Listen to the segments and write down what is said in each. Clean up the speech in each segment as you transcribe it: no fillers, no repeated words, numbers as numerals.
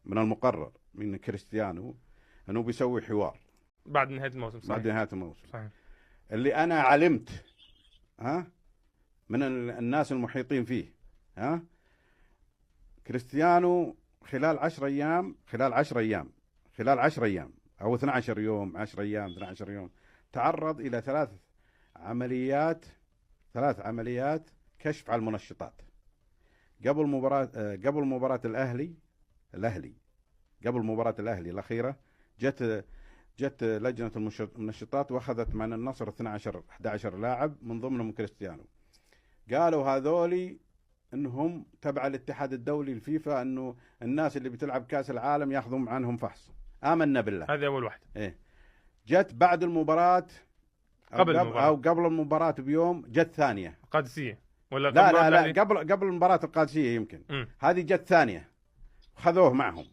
المقرر من كريستيانو انه بيسوي حوار بعد نهاية الموسم. صحيح. بعد نهاية الموسم. صحيح. اللي انا علمت من الناس المحيطين فيه كريستيانو خلال 10 أيام أو 12 يوم 10 أيام 12 يوم تعرض إلى ثلاث عمليات كشف على المنشطات قبل مباراة الأهلي قبل مباراة الأهلي الأخيرة. جت لجنة المنشطات وأخذت من النصر 11 لاعب من ضمنهم كريستيانو. قالوا هذولي انهم تبع الاتحاد الدولي الفيفا، انه الناس اللي بتلعب كاس العالم ياخذون عنهم فحص. آمنا بالله. هذه اول واحدة. إيه. جت بعد المباراة قبل المباراة بيوم جت ثانية. قادسية ولا لا قبل المباراة القادسية يمكن. هذه جت ثانية خذوه معهم.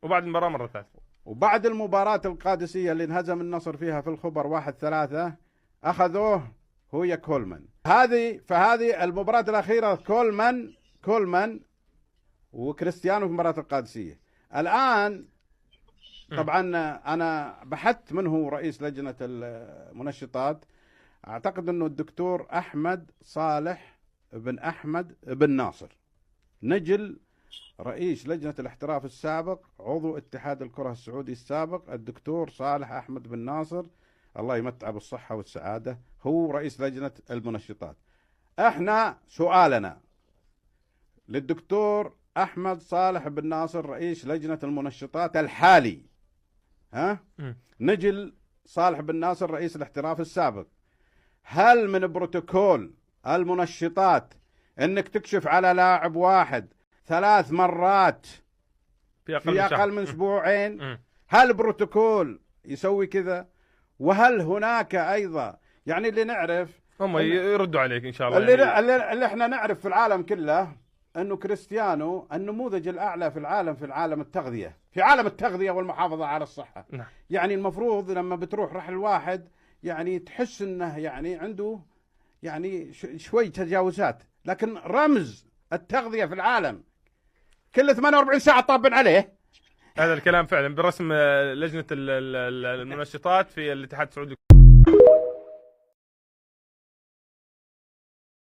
وبعد المباراة مرة ثالثة. وبعد المباراة القادسية اللي انهزم النصر فيها في الخبر 1-3 اخذوه هو كولمان. فهذه المباراة الأخيرة كولمان وكريستيانو في مباراة القادسية. الآن طبعا أنا بحثت من هو رئيس لجنة المنشطات. أعتقد أنه الدكتور أحمد صالح بن أحمد بن ناصر، نجل رئيس لجنة الاحتراف السابق، عضو اتحاد الكرة السعودي السابق الدكتور صالح أحمد بن ناصر، الله يمتعه بالصحة والسعادة، هو رئيس لجنة المنشطات. احنا سؤالنا للدكتور أحمد صالح بن ناصر رئيس لجنة المنشطات الحالي، نجل صالح بن ناصر رئيس الاحتراف السابق، هل من بروتوكول المنشطات انك تكشف على لاعب واحد 3 مرات في أقل من أسبوعين؟ هل بروتوكول يسوي كذا؟ وهل هناك أيضا يعني اللي نعرف هم يردوا عليك إن شاء الله اللي احنا نعرف في العالم كله أنه كريستيانو النموذج الأعلى في عالم التغذية والمحافظة على الصحة. نعم. يعني المفروض لما بتروح رحل واحد يعني تحس أنه يعني عنده يعني شوي تجاوزات، لكن رمز التغذية في العالم كل 48 ساعة طابن عليه. هذا الكلام فعلا برسم لجنة المنشطات في الاتحاد السعودي.